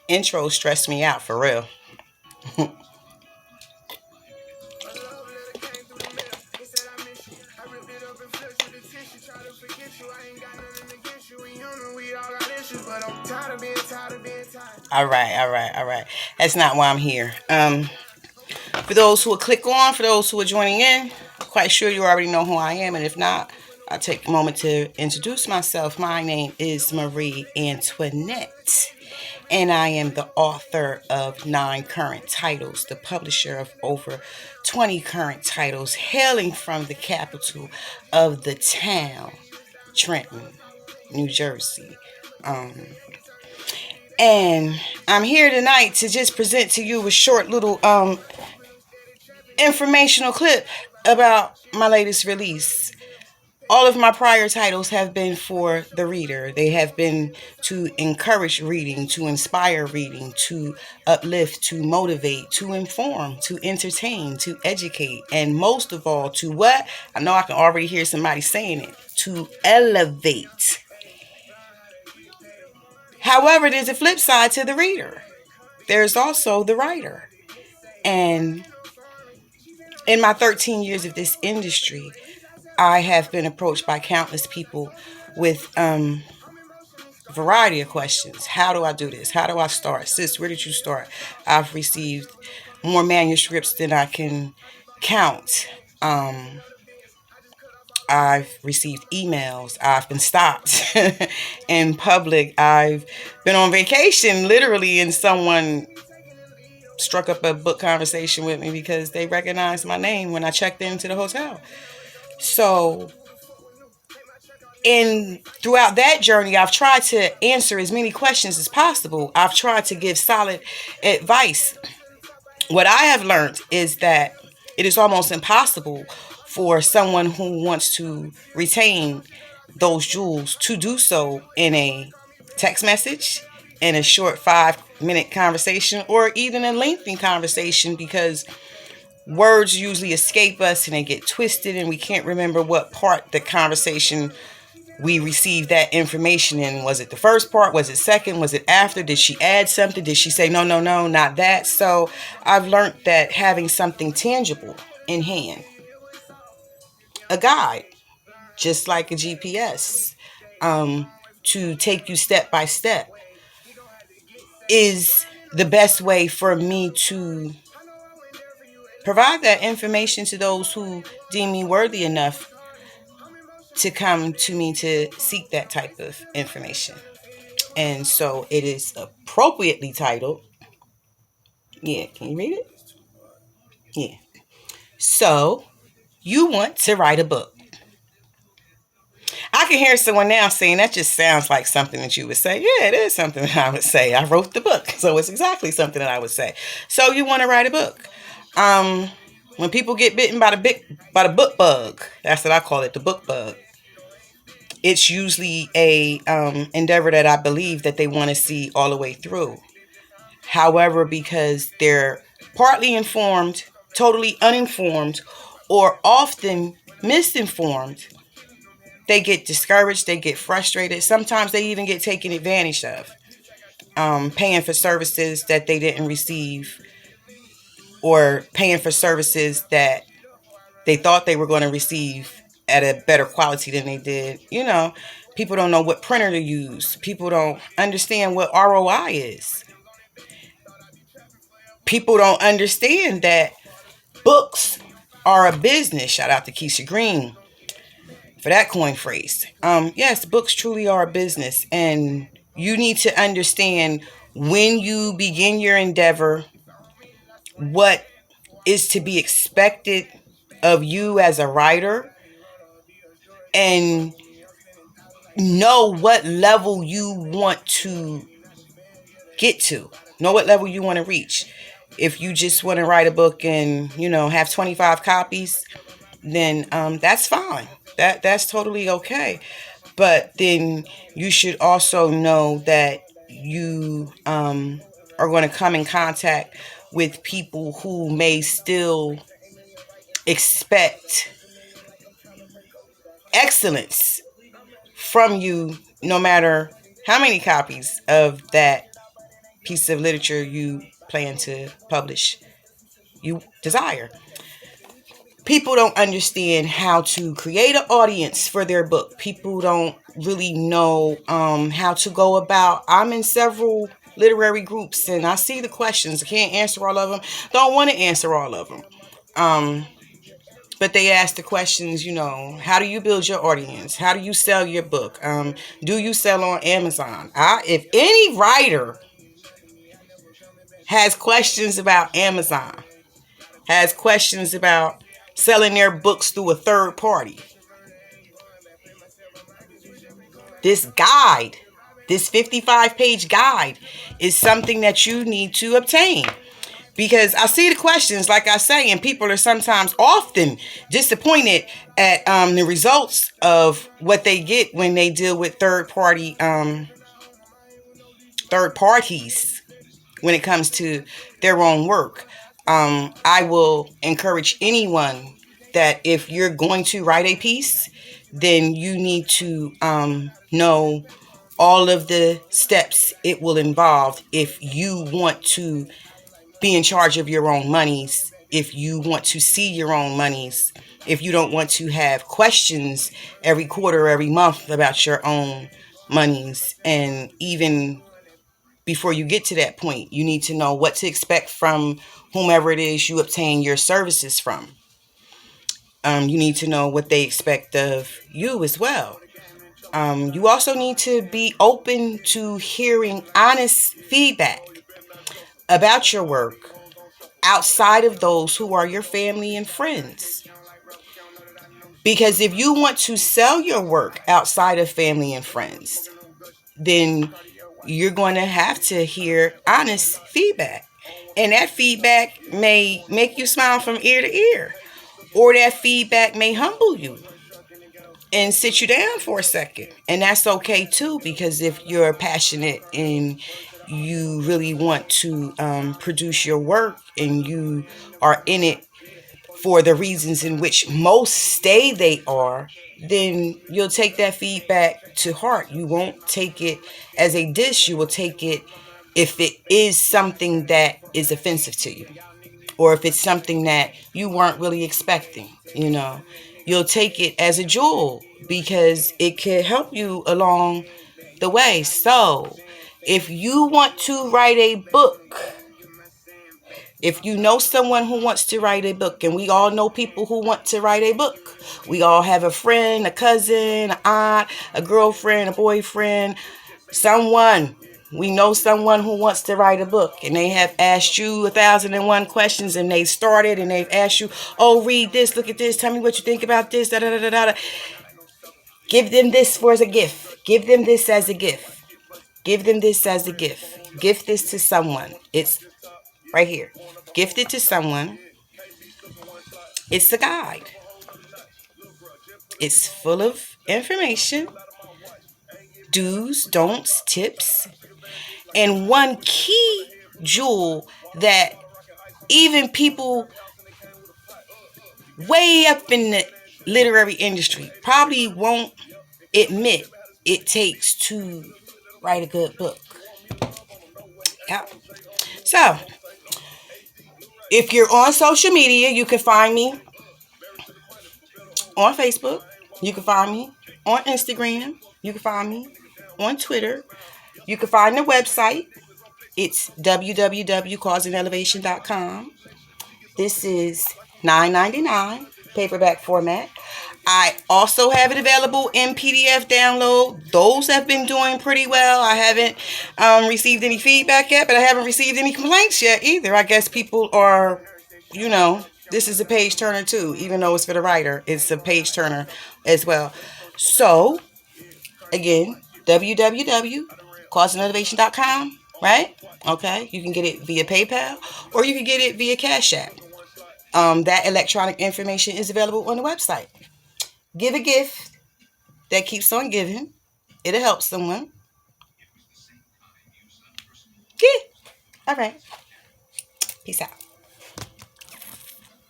Intros stress me out for real. All right, all right, all right. That's not why I'm here. For those who will click on, for those who are joining in, quite sure you already know who I am, and if not, I'll take a moment to introduce myself. My name is Marie Antoinette, and I am the author of 9 current titles, the publisher of over 20 current titles, hailing from the capital of the town, Trenton, New Jersey. Um, and I'm here tonight to just present to you a short little informational clip about my latest release. All of my prior titles have been for the reader. They have been to encourage reading, to inspire reading, to uplift, to motivate, to inform, to entertain, to educate, and most of all, to what? I know I can already hear somebody saying it, to elevate. However, there's a flip side to the reader. There's also the writer. And in my 13 years of this industry, I have been approached by countless people with a variety of questions. How do I do this? How do I start? Sis, where did you start? I've received more manuscripts than I can count. I've received emails. I've been stopped in public. I've been on vacation, literally, and someone struck up a book conversation with me because they recognized my name when I checked into the hotel. So, throughout that journey, I've tried to answer as many questions as possible. I've tried to give solid advice. What I have learned is that it is almost impossible for someone who wants to retain those jewels to do so in a text message, in a short 5-minute conversation, or even a lengthy conversation, because words usually escape us and they get twisted and we can't remember what part the conversation we received that information in. Was it the first part? Was it second? Was it after? Did she add something? Did she say, no, no, no, not that? So I've learned that having something tangible in hand, a guide, just like a GPS, to take you step by step, is the best way for me to provide that information to those who deem me worthy enough to come to me to seek that type of information. And so it is appropriately titled. Yeah, can you read it? Yeah. So you want to write a book. I can hear someone now saying that just sounds like something that you would say. Yeah, it is something that I would say. I wrote the book, so it's exactly something that I would say. So you want to write a book. When people get bitten by the book bug, that's what I call it, the book bug. It's usually a endeavor that I believe that they want to see all the way through. However, because they're partly informed, totally uninformed, or often misinformed, they get discouraged, they get frustrated. Sometimes they even get taken advantage of, paying for services that they didn't receive, or paying for services that they thought they were going to receive at a better quality than they did. People don't know what printer to use. People don't understand what ROI is. People don't understand that books are a business. Shout out to Keisha Green for that coin phrase. Yes, books truly are a business, and you need to understand when you begin your endeavor what is to be expected of you as a writer, and know what level you want to get to, know what level you want to reach. If you just want to write a book and have 25 copies, then that's fine. That's totally okay. But then you should also know that you are going to come in contact with people who may still expect excellence from you, no matter how many copies of that piece of literature you plan to publish, you desire. People don't understand how to create an audience for their book. People don't really know how to go about. I'm in several literary groups and I see the questions. I can't answer all of them. Don't want to answer all of them. But they ask the questions, how do you build your audience? How do you sell your book? Do you sell on Amazon? If any writer has questions about Amazon, has questions about selling their books through a third party, this guide, this 55-page guide is something that you need to obtain. Because I see the questions, like I say, and people are sometimes often disappointed at the results of what they get when they deal with third parties when it comes to their own work. I will encourage anyone that if you're going to write a piece, then you need to know all of the steps it will involve if you want to be in charge of your own monies, if you want to see your own monies, if you don't want to have questions every quarter, every month about your own monies. And even before you get to that point, you need to know what to expect from whomever it is you obtain your services from. You need to know what they expect of you as well. You also need to be open to hearing honest feedback about your work outside of those who are your family and friends. Because if you want to sell your work outside of family and friends, then you're going to have to hear honest feedback. And that feedback may make you smile from ear to ear, or that feedback may humble you and sit you down for a second. And that's okay too, because if you're passionate and you really want to produce your work and you are in it for the reasons in which most say they are, then you'll take that feedback to heart. You won't take it as a diss. You will take it if it is something that is offensive to you, or if it's something that you weren't really expecting. You'll take it as a jewel because it could help you along the way. So if you want to write a book, if you know someone who wants to write a book, and we all know people who want to write a book. We all have a friend, a cousin, an aunt, a girlfriend, a boyfriend, someone. We know someone who wants to write a book, and they have asked you 1,001 questions, and they started and they've asked you, oh, read this, look at this, tell me what you think about this, da da da da da. Give them this as a gift. Give them this as a gift. Give them this as a gift. Gift this to someone. It's right here. Gift it to someone. It's a guide. It's full of information, do's, don'ts, tips, and one key jewel that even people way up in the literary industry probably won't admit it takes to write a good book. Yeah. So, if you're on social media, you can find me on Facebook. You can find me on Instagram. You can find me on Twitter. You can find the website. It's www.causeandelevation.com. This is $9.99 paperback format. I also have it available in PDF download. Those have been doing pretty well. I haven't received any feedback yet, but I haven't received any complaints yet either. I guess people are, this is a page turner too. Even though it's for the writer, it's a page turner as well. So, again, www.causeandelevation.com, right? Okay, you can get it via PayPal or you can get it via Cash App. That electronic information is available on the website. Give a gift that keeps on giving. It'll help someone. Yeah. All right. Peace out.